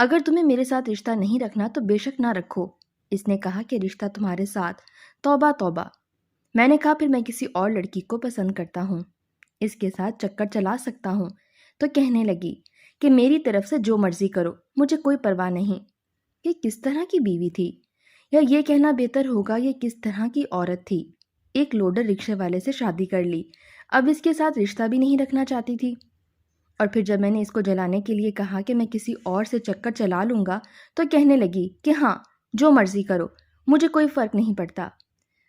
اگر تمہیں میرے ساتھ رشتہ نہیں رکھنا تو بے شک نہ رکھو۔ اس نے کہا کہ رشتہ تمہارے ساتھ، توبہ توبہ۔ میں نے کہا پھر میں کسی اور لڑکی کو پسند کرتا ہوں، اس کے ساتھ چکر چلا سکتا ہوں۔ تو کہنے لگی کہ میری طرف سے جو مرضی کرو، مجھے کوئی پرواہ نہیں۔ یہ کس طرح کی بیوی تھی، یا یہ کہنا بہتر ہوگا یہ کس طرح کی عورت تھی؟ ایک لوڈر رکشے والے سے شادی کر لی، اب اس کے ساتھ رشتہ بھی نہیں رکھنا چاہتی تھی۔ اور پھر جب میں نے اس کو جلانے کے لیے کہا کہ میں کسی اور سے چکر چلا لوں گا تو کہنے لگی کہ ہاں جو مرضی کرو، مجھے کوئی فرق نہیں پڑتا۔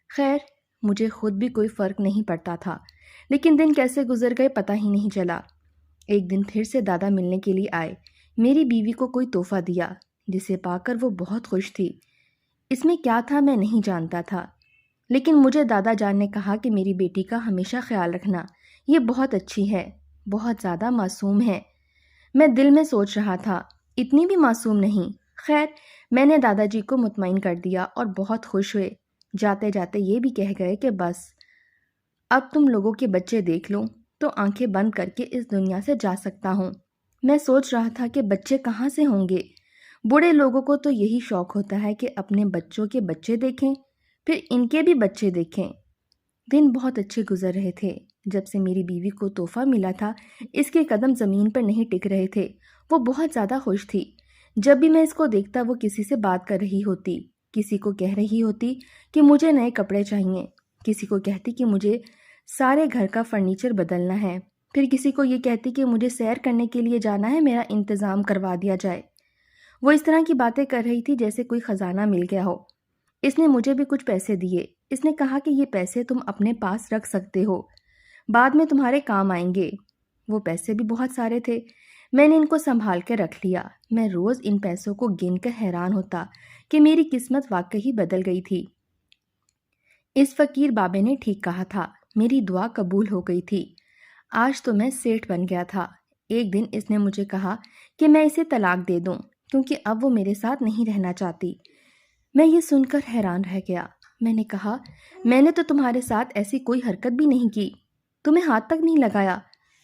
خیر، مجھے خود بھی کوئی فرق نہیں پڑتا تھا، لیکن دن کیسے گزر گئے پتہ ہی نہیں چلا۔ ایک دن پھر سے دادا ملنے کے لیے آئے، میری بیوی کو کوئی تحفہ دیا جسے پا کر وہ بہت خوش تھی۔ اس میں کیا تھا میں نہیں جانتا تھا، لیکن مجھے دادا جان نے کہا کہ میری بیٹی کا ہمیشہ خیال رکھنا، یہ بہت اچھی ہے، بہت زیادہ معصوم ہے۔ میں دل میں سوچ رہا تھا اتنی بھی معصوم نہیں۔ خیر، میں نے دادا جی کو مطمئن کر دیا اور بہت خوش ہوئے۔ جاتے جاتے یہ بھی کہہ گئے کہ بس اب تم لوگوں کے بچے دیکھ لو تو آنکھیں بند کر کے اس دنیا سے جا سکتا ہوں۔ میں سوچ رہا تھا کہ بچے کہاں سے ہوں گے؟ بوڑھے لوگوں کو تو یہی شوق ہوتا ہے کہ اپنے بچوں کے بچے دیکھیں، پھر ان کے بھی بچے دیکھیں۔ دن بہت اچھے گزر رہے تھے۔ جب سے میری بیوی کو تحفہ ملا تھا، اس کے قدم زمین پر نہیں ٹک رہے تھے۔ وہ بہت زیادہ خوش تھی۔ جب بھی میں اس کو دیکھتا وہ کسی سے بات کر رہی ہوتی، کسی کو کہہ رہی ہوتی کہ مجھے نئے کپڑے چاہیے، کسی کو کہتی کہ مجھے سارے گھر کا فرنیچر بدلنا ہے، پھر کسی کو یہ کہتی کہ مجھے سیر کرنے کے لیے جانا ہے، میرا انتظام کروا دیا جائے۔ وہ اس طرح کی باتیں کر رہی تھی جیسے کوئی خزانہ مل گیا ہو۔ اس نے مجھے بھی کچھ پیسے دیے۔ اس نے کہا کہ یہ پیسے تم اپنے پاس رکھ سکتے ہو، بعد میں تمہارے کام آئیں گے۔ وہ پیسے بھی بہت سارے تھے، میں نے ان کو سنبھال کے رکھ لیا۔ میں روز ان پیسوں کو گن کر حیران ہوتا کہ میری قسمت واقعی بدل گئی تھی۔ اس فقیر بابے نے ٹھیک کہا تھا، میری دعا قبول ہو گئی تھی۔ آج تو میں سیٹھ بن گیا تھا۔ ایک دن اس نے مجھے کہا کہ میں اسے طلاق دے دوں کیونکہ اب وہ میرے ساتھ نہیں رہنا چاہتی۔ میں یہ سن کر حیران رہ گیا۔ میں نے کہا میں نے تو تمہارے ساتھ ایسی کوئی حرکت بھی نہیں کی، تمہیں ہاتھ تک نہیں لگایا،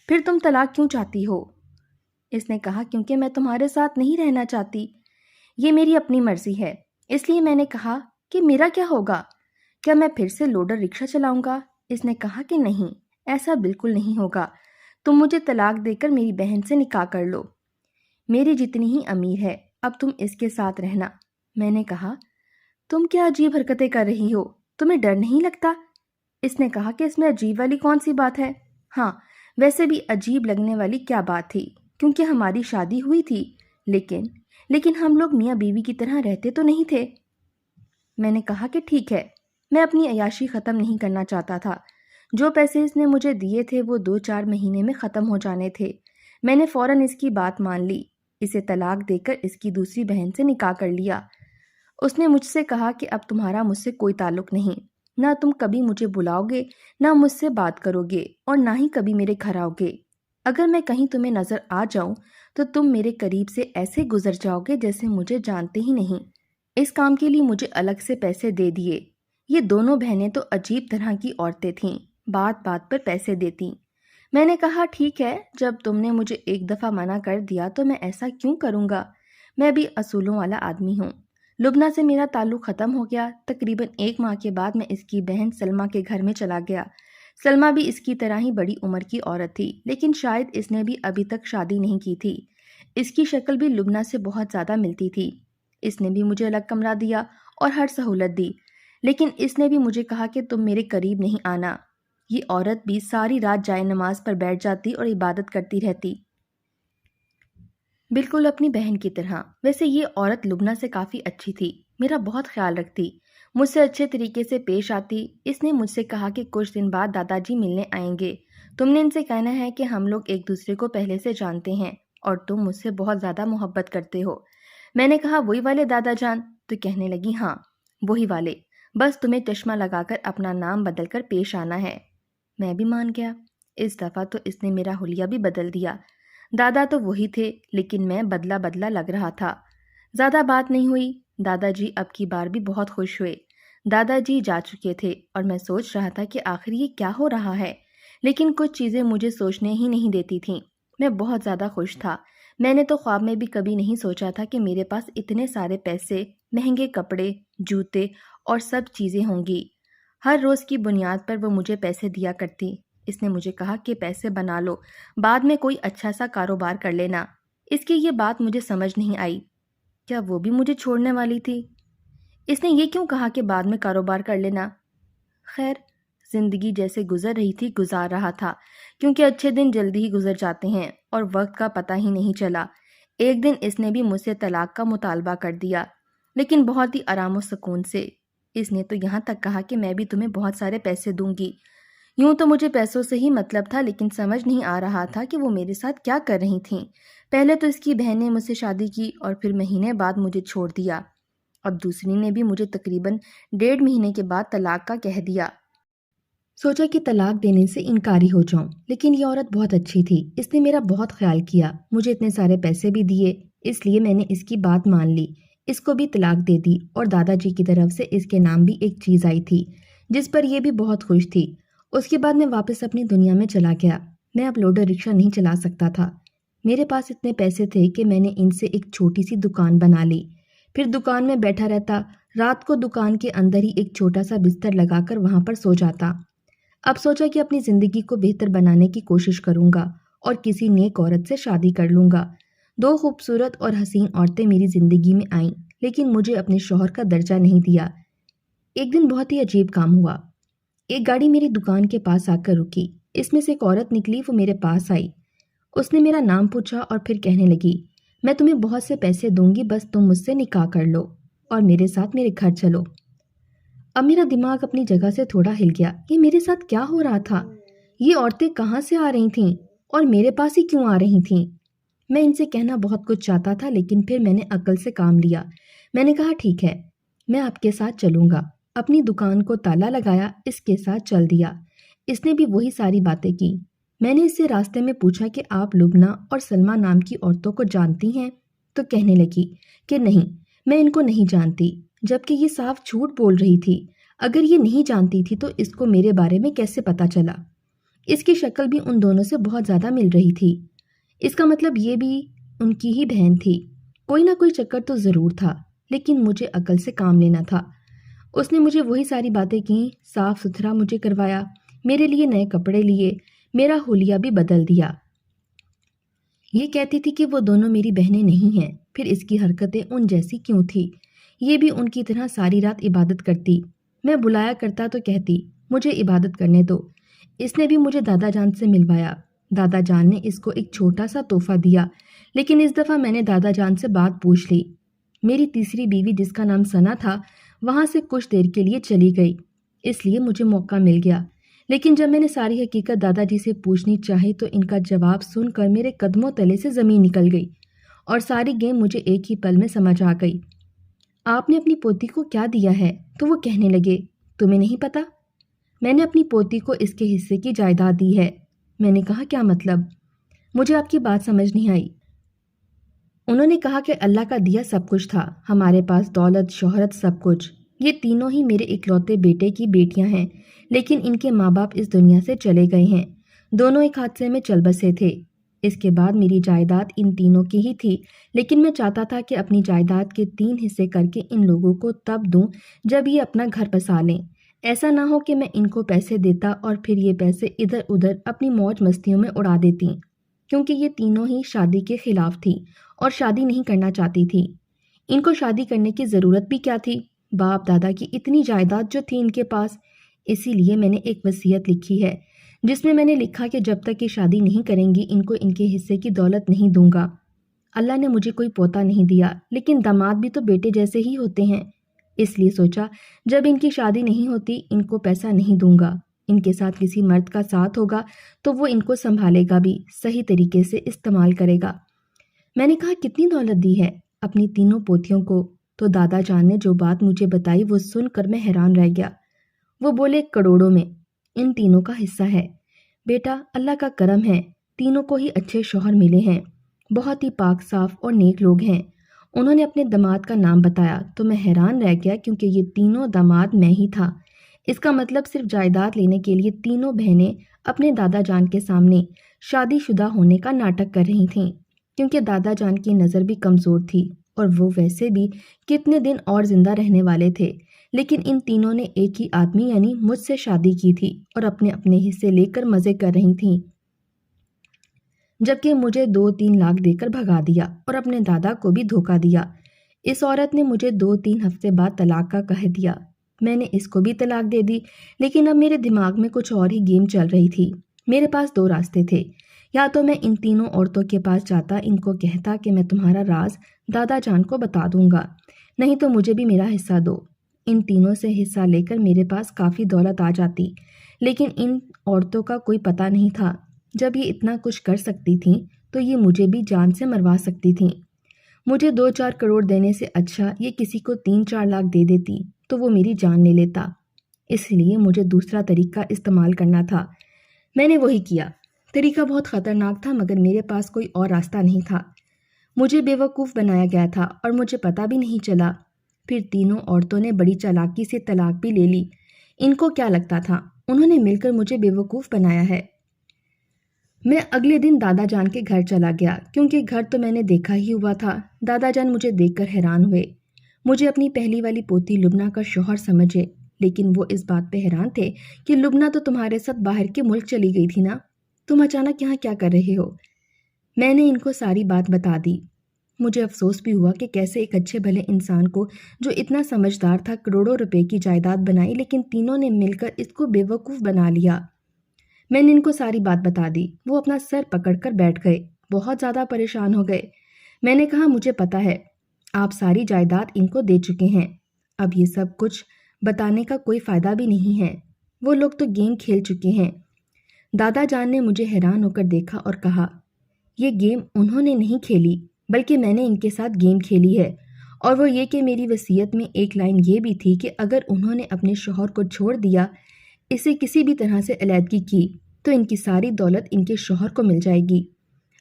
پھر تم طلاق کیوں چاہتی ہو؟ اس نے کہا کیونکہ میں تمہارے ساتھ نہیں رہنا چاہتی، یہ میری اپنی مرضی ہے۔ اس لیے میں نے کہا کہ میرا کیا ہوگا، کیا میں پھر سے لوڈر رکشہ چلاؤں گا؟ اس نے کہا کہ نہیں، ایسا بالکل نہیں ہوگا، تم مجھے طلاق دے کر میری بہن سے نکاح کر لو، میری جتنی ہی امیر ہے، اب تم اس کے ساتھ رہنا۔ میں نے کہا تم کیا عجیب حرکتیں کر رہی ہو، تمہیں ڈر نہیں لگتا؟ اس نے کہا کہ اس میں عجیب والی کون سی بات ہے؟ ہاں، ویسے بھی عجیب لگنے والی کیا بات تھی، کیونکہ ہماری شادی ہوئی تھی، لیکن ہم لوگ میاں بیوی کی طرح رہتے تو نہیں تھے۔ میں نے کہا کہ ٹھیک ہے، میں اپنی عیاشی ختم نہیں کرنا چاہتا تھا۔ جو پیسے اس نے مجھے دیے تھے وہ 2-4 مہینے میں ختم ہو جانے تھے۔ میں نے فوراً اس کی بات مان لی، اسے طلاق دے کر اس کی دوسری بہن سے نکاح کر لیا۔ اس نے مجھ سے کہا کہ اب تمہارا مجھ سے کوئی تعلق نہیں، نہ تم کبھی مجھے بلاؤ گے، نہ مجھ سے بات کرو گے، اور نہ ہی کبھی میرے گھر آؤ گے۔ اگر میں کہیں تمہیں نظر آ جاؤں تو تم میرے قریب سے ایسے گزر جاؤ گے جیسے مجھے جانتے ہی نہیں۔ اس کام کے لیے مجھے الگ سے پیسے دے دیے۔ یہ دونوں بہنیں تو عجیب طرح کی عورتیں تھیں، بات بات پر پیسے دیتی۔ میں نے کہا ٹھیک ہے، جب تم نے مجھے ایک دفعہ منع کر دیا تو میں ایسا کیوں کروں گا، میں بھی اصولوں والا آدمی ہوں۔ لبنہ سے میرا تعلق ختم ہو گیا۔ تقریباً 1 ماہ کے بعد میں اس کی بہن سلمہ کے گھر میں چلا گیا۔ سلمہ بھی اس کی طرح ہی بڑی عمر کی عورت تھی، لیکن شاید اس نے بھی ابھی تک شادی نہیں کی تھی۔ اس کی شکل بھی لبنہ سے بہت زیادہ ملتی تھی۔ اس نے بھی مجھے الگ کمرہ دیا اور ہر سہولت دی، لیکن اس نے بھی مجھے کہا کہ تم میرے قریب نہیں آنا۔ یہ عورت بھی ساری رات جائے نماز پر بیٹھ جاتی اور عبادت کرتی رہتی، بالکل اپنی بہن کی طرح۔ ویسے یہ عورت لبنہ سے کافی اچھی تھی، میرا بہت خیال رکھتی، مجھ سے اچھے طریقے سے پیش آتی۔ اس نے مجھ سے کہا کہ کچھ دن بعد دادا جی ملنے آئیں گے، تم نے ان سے کہنا ہے کہ ہم لوگ ایک دوسرے کو پہلے سے جانتے ہیں اور تم مجھ سے بہت زیادہ محبت کرتے ہو۔ میں نے کہا وہی والے دادا جان؟ تو کہنے لگی ہاں وہی والے، بس تمہیں چشمہ لگا کر اپنا نام بدل کر پیش آنا ہے۔ میں بھی مان گیا۔ اس دفعہ تو اس نے میرا حلیہ بھی بدل دیا۔ دادا تو وہی تھے، لیکن میں بدلا بدلا لگ رہا تھا۔ زیادہ بات نہیں ہوئی۔ دادا جی اب کی بار بھی بہت خوش ہوئے۔ دادا جی جا چکے تھے اور میں سوچ رہا تھا کہ آخر یہ کیا ہو رہا ہے، لیکن کچھ چیزیں مجھے سوچنے ہی نہیں دیتی تھیں۔ میں بہت زیادہ خوش تھا۔ میں نے تو خواب میں بھی کبھی نہیں سوچا تھا کہ میرے پاس اتنے سارے پیسے، مہنگے کپڑے، جوتے اور سب چیزیں ہوں گی۔ ہر روز کی بنیاد پر وہ مجھے پیسے دیا کرتی۔ اس نے مجھے کہا کہ پیسے بنا لو، بعد میں کوئی اچھا سا کاروبار کر لینا۔ اس کی یہ بات مجھے سمجھ نہیں آئی۔ کیا وہ بھی مجھے چھوڑنے والی تھی؟ اس نے یہ کیوں کہا کہ بعد میں کاروبار کر لینا؟ خیر، زندگی جیسے گزر رہی تھی گزار رہا تھا، کیونکہ اچھے دن جلدی ہی گزر جاتے ہیں اور وقت کا پتہ ہی نہیں چلا۔ ایک دن اس نے بھی مجھ سے طلاق کا مطالبہ کر دیا، لیکن بہت ہی آرام و سکون سے۔ اس نے تو یہاں تک کہا کہ میں بھی تمہیں بہت سارے پیسے دوں گی۔ یوں تو مجھے پیسوں سے ہی مطلب تھا، لیکن سمجھ نہیں آ رہا تھا کہ وہ میرے ساتھ کیا کر رہی تھیں۔ پہلے تو اس کی بہن نے مجھ سے شادی کی اور پھر مہینے بعد مجھے چھوڑ دیا۔ اب دوسری نے بھی مجھے تقریباً 1.5 مہینے کے بعد طلاق کا کہہ دیا۔ سوچا کہ طلاق دینے سے انکاری ہو جاؤں، لیکن یہ عورت بہت اچھی تھی۔ اس نے میرا بہت خیال کیا، مجھے اتنے سارے پیسے بھی دیے، اس لیے میں نے اس کی بات مان لی، اس کو بھی طلاق دے دی اور دادا جی کی طرف سے اس کے نام بھی ایک چیز آئی تھی جس پر یہ بھی بہت خوش تھی۔ اس کے بعد میں واپس اپنی دنیا میں چلا گیا۔ میں اب لوڈر رکشہ نہیں چلا سکتا تھا۔ میرے پاس اتنے پیسے تھے کہ میں نے ان سے ایک چھوٹی سی دکان بنا لی، پھر دکان میں بیٹھا رہتا، رات کو دکان کے اندر ہی ایک چھوٹا سا بستر لگا کر وہاں پر سو جاتا۔ اب سوچا کہ اپنی زندگی کو بہتر بنانے کی کوشش کروں گا اور کسی نیک عورت سے شادی کر لوں گا۔ 2 خوبصورت اور حسین عورتیں میری زندگی میں آئیں، لیکن مجھے اپنے شوہر کا درجہ نہیں دیا۔ ایک دن بہت ہی عجیب کام ہوا۔ ایک گاڑی میری دکان کے پاس آ کر رکی، اس میں سے ایک عورت نکلی، وہ میرے پاس آئی۔ اس نے میرا نام پوچھا اور پھر کہنے لگی، میں تمہیں بہت سے پیسے دوں گی، بس تم مجھ سے نکاح کر لو اور میرے ساتھ میرے گھر چلو۔ اب میرا دماغ اپنی جگہ سے تھوڑا ہل گیا کہ میرے ساتھ کیا ہو رہا تھا، یہ عورتیں کہاں سے آ رہی تھیں اور میرے پاس ہی کیوں آ رہی تھیں۔ میں ان سے کہنا بہت کچھ چاہتا تھا، لیکن پھر میں نے عقل سے کام لیا۔ میں نے کہا ٹھیک ہے، میں آپ کے ساتھ چلوں گا۔ اپنی دکان کو تالا لگایا، اس کے ساتھ چل دیا۔ اس نے بھی وہی ساری باتیں کی۔ میں نے اس سے راستے میں پوچھا کہ آپ لبنہ اور سلمہ نام کی عورتوں کو جانتی ہیں؟ تو کہنے لگی کہ نہیں، میں ان کو نہیں جانتی، جبکہ یہ صاف جھوٹ بول رہی تھی۔ اگر یہ نہیں جانتی تھی تو اس کو میرے بارے میں کیسے پتا چلا؟ اس کی شکل بھی ان دونوں سے بہت زیادہ مل رہی تھی۔ اس کا مطلب یہ بھی ان کی ہی بہن تھی۔ کوئی نہ کوئی چکر تو ضرور تھا، لیکن مجھے عقل سے کام لینا تھا۔ اس نے مجھے وہی ساری باتیں کیں، صاف ستھرا مجھے کروایا، میرے لیے نئے کپڑے لیے، میرا حلیہ بھی بدل دیا۔ یہ کہتی تھی کہ وہ دونوں میری بہنیں نہیں ہیں، پھر اس کی حرکتیں ان جیسی کیوں تھی؟ یہ بھی ان کی طرح ساری رات عبادت کرتی۔ میں بلایا کرتا تو کہتی مجھے عبادت کرنے دو۔ اس نے بھی مجھے دادا جان سے ملوایا۔ دادا جان نے اس کو ایک چھوٹا سا تحفہ دیا، لیکن اس دفعہ میں نے دادا جان سے بات پوچھ لی۔ میری تیسری بیوی جس کا نام ثنا تھا وہاں سے کچھ دیر کے لیے چلی گئی، اس لیے مجھے موقع مل گیا۔ لیکن جب میں نے ساری حقیقت دادا جی سے پوچھنی چاہی تو ان کا جواب سن کر میرے قدموں تلے سے زمین نکل گئی اور ساری گیم مجھے ایک ہی پل میں سمجھ آ گئی۔ آپ نے اپنی پوتی کو کیا دیا ہے؟ تو وہ کہنے لگے تمہیں نہیں پتا؟ میں نے اپنی پوتی کو اس کے حصے کی جائیداد دی ہے۔ میں نے کہا کیا مطلب؟ مجھے آپ کی بات سمجھ نہیں آئی۔ انہوں نے کہا کہ اللہ کا دیا سب کچھ تھا، ہمارے پاس دولت، شہرت، سب کچھ۔ یہ تینوں ہی میرے اکلوتے بیٹے کی بیٹیاں ہیں، لیکن ان کے ماں باپ اس دنیا سے چلے گئے ہیں۔ دونوں ایک حادثے میں چل بسے تھے۔ اس کے بعد میری جائیداد ان تینوں کی ہی تھی، لیکن میں چاہتا تھا کہ اپنی جائیداد کے 3 حصے کر کے ان لوگوں کو تب دوں جب یہ اپنا گھر بسا لیں۔ ایسا نہ ہو کہ میں ان کو پیسے دیتا اور پھر یہ پیسے ادھر ادھر اپنی موج مستیوں میں اڑا دیتی، کیونکہ یہ تینوں ہی شادی کے خلاف تھی اور شادی نہیں کرنا چاہتی تھی۔ ان کو شادی کرنے کی ضرورت بھی کیا تھی؟ باپ دادا کی اتنی جائیداد جو تھی ان کے پاس۔ اسی لیے میں نے ایک وصیت لکھی ہے جس میں نے لکھا کہ جب تک یہ شادی نہیں کریں گی ان کو ان کے حصے کی دولت نہیں دوں گا۔ اللہ نے مجھے کوئی پوتا نہیں دیا، لیکن داماد بھی تو بیٹے جیسے ہی ہوتے ہیں، اس لیے سوچا جب ان کی شادی نہیں ہوتی ان کو پیسہ نہیں دوں گا، ان کے ساتھ کسی مرد کا ساتھ ہوگا تو وہ ان کو سنبھالے گا بھی، صحیح طریقے سے استعمال کرے گا۔ میں نے کہا کتنی دولت دی ہے؟ اپنی تینوں پوتیوں کو۔ تو دادا جان نے جو بات مجھے بتائی وہ سن کر میں حیران رہ گیا۔ وہ بولے کروڑوں میں ان تینوں کا حصہ ہے۔ بیٹا اللہ کا کرم ہے، تینوں کو ہی اچھے شوہر ملے ہیں، بہت ہی پاک صاف اور نیک لوگ ہیں۔ انہوں نے اپنے داماد کا نام بتایا تو میں حیران رہ گیا، کیونکہ یہ تینوں داماد میں ہی تھا۔ اس کا مطلب صرف جائیداد لینے کے لیے تینوں بہنیں اپنے دادا جان کے سامنے شادی شدہ ہونے کا ناٹک کر رہی تھیں۔ کیونکہ دادا جان کی نظر بھی کمزور تھی اور وہ ویسے بھی کتنے دن اور زندہ رہنے والے تھے، لیکن ان تینوں نے ایک ہی آدمی یعنی مجھ سے شادی کی تھی اور اپنے اپنے حصے لے کر مزے کر رہی تھیں، جبکہ مجھے 2-3 لاکھ دے کر بھگا دیا اور اپنے دادا کو بھی دھوکہ دیا۔ اس عورت نے مجھے 2-3 ہفتے بعد طلاق کا کہہ دیا۔ میں نے اس کو بھی طلاق دے دی، لیکن اب میرے دماغ میں کچھ اور ہی گیم چل رہی تھی۔ میرے پاس 2 راستے تھے، یا تو میں ان تینوں عورتوں کے پاس جاتا، ان کو کہتا کہ میں تمہارا راز دادا جان کو بتا دوں گا، نہیں تو مجھے بھی میرا حصہ دو۔ ان تینوں سے حصہ لے کر میرے پاس کافی دولت آ جاتی، لیکن ان عورتوں کا کوئی پتہ نہیں تھا۔ جب یہ اتنا کچھ کر سکتی تھیں تو یہ مجھے بھی جان سے مروا سکتی تھیں۔ مجھے 2-4 کروڑ دینے سے اچھا یہ کسی کو 3-4 لاکھ دے دیتی تو وہ میری جان لے لیتا۔ اس لیے مجھے دوسرا طریقہ استعمال کرنا تھا۔ میں نے وہی کیا۔ طریقہ بہت خطرناک تھا، مگر میرے پاس کوئی اور راستہ نہیں تھا۔ مجھے بے وقوف بنایا گیا تھا اور مجھے پتہ بھی نہیں چلا۔ پھر تینوں عورتوں نے بڑی چالاکی سے طلاق بھی لے لی۔ ان کو کیا لگتا تھا انہوں نے مل کر مجھے بے وقوف بنایا ہے؟ میں اگلے دن دادا جان کے گھر چلا گیا، کیونکہ گھر تو میں نے دیکھا ہی ہوا تھا۔ دادا جان مجھے دیکھ کر حیران ہوئے۔ مجھے اپنی پہلی والی پوتی لبنہ کا شوہر سمجھے، لیکن وہ اس بات پہ حیران تھے کہ لبنہ تو تمہارے ساتھ باہر کے ملک چلی گئی تھی نا، تم اچانک یہاں کیا کر رہے ہو؟ میں نے ان کو ساری بات بتا دی۔ مجھے افسوس بھی ہوا کہ کیسے ایک اچھے بھلے انسان کو جو اتنا سمجھدار تھا کروڑوں روپے کی جائیداد بنائی، لیکن تینوں نے مل کر اس کو بے وقوف بنا لیا۔ میں نے ان کو ساری بات بتا دی۔ وہ اپنا سر پکڑ کر بیٹھ گئے، بہت زیادہ پریشان ہو گئے۔ میں نے کہا مجھے پتا ہے آپ ساری جائیداد ان کو دے چکے ہیں، اب یہ سب کچھ بتانے کا کوئی فائدہ بھی نہیں ہے، وہ لوگ تو گیم کھیل چکے ہیں۔ دادا جان نے مجھے حیران ہو کر دیکھا اور کہا یہ گیم انہوں نے نہیں کھیلی بلکہ میں نے ان کے ساتھ گیم کھیلی ہے، اور وہ یہ کہ میری وصیت میں ایک لائن یہ بھی تھی کہ اگر انہوں نے اپنے شوہر کو چھوڑ دیا، اسے کسی بھی طرح سے علیحدگی کی، تو ان کی ساری دولت ان کے شوہر کو مل جائے گی۔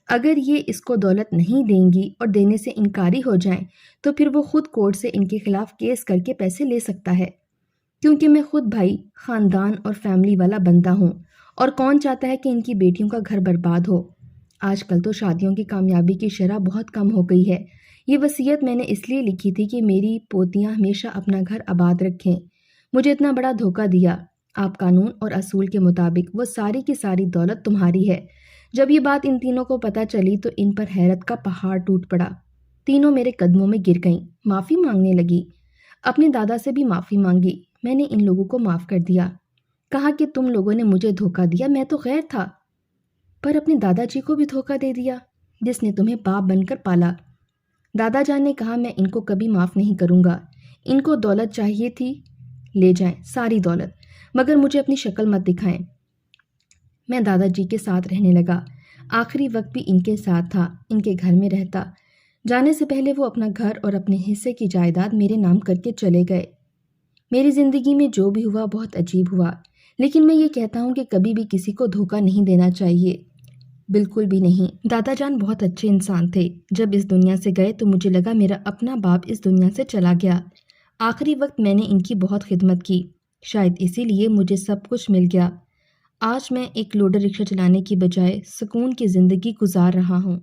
اگر یہ اس کو دولت نہیں دیں گی اور دینے سے انکاری ہو جائیں تو پھر وہ خود کورٹ سے ان کے خلاف کیس کر کے پیسے لے سکتا ہے، کیونکہ میں خود بھائی، خاندان اور فیملی والا بندہ ہوں، اور کون چاہتا ہے کہ ان کی بیٹیوں کا گھر برباد ہو۔ آج کل تو شادیوں کی کامیابی کی شرح بہت کم ہو گئی ہے۔ یہ وصیت میں نے اس لیے لکھی تھی کہ میری پوتیاں ہمیشہ اپنا گھر آباد رکھیں۔ مجھے اتنا بڑا دھوکہ دیا، آپ قانون اور اصول کے مطابق وہ ساری کی ساری دولت تمہاری ہے۔ جب یہ بات ان تینوں کو پتہ چلی تو ان پر حیرت کا پہاڑ ٹوٹ پڑا۔ تینوں میرے قدموں میں گر گئیں، معافی مانگنے لگی۔ اپنے دادا سے بھی معافی مانگی۔ میں نے ان لوگوں کو معاف کر دیا، کہا کہ تم لوگوں نے مجھے دھوکہ دیا، میں تو غیر تھا، پر اپنے دادا جی کو بھی دھوکہ دے دیا جس نے تمہیں باپ بن کر پالا۔ دادا جان نے کہا میں ان کو کبھی معاف نہیں کروں گا، ان کو دولت چاہیے تھی، لے جائیں ساری دولت، مگر مجھے اپنی شکل مت دکھائیں۔ میں دادا جی کے ساتھ رہنے لگا، آخری وقت بھی ان کے ساتھ تھا، ان کے گھر میں رہتا۔ جانے سے پہلے وہ اپنا گھر اور اپنے حصے کی جائیداد میرے نام کر کے چلے گئے۔ میری زندگی میں جو بھی ہوا بہت عجیب ہوا، لیکن میں یہ کہتا ہوں کہ کبھی بھی کسی کو دھوکہ نہیں دینا چاہیے، بالکل بھی نہیں۔ دادا جان بہت اچھے انسان تھے۔ جب اس دنیا سے گئے تو مجھے لگا میرا اپنا باپ اس دنیا سے چلا گیا۔ آخری وقت میں نے ان کی بہت خدمت کی، شاید اسی لیے مجھے سب کچھ مل گیا۔ آج میں ایک لوڈر رکشہ چلانے کی بجائے سکون کی زندگی گزار رہا ہوں۔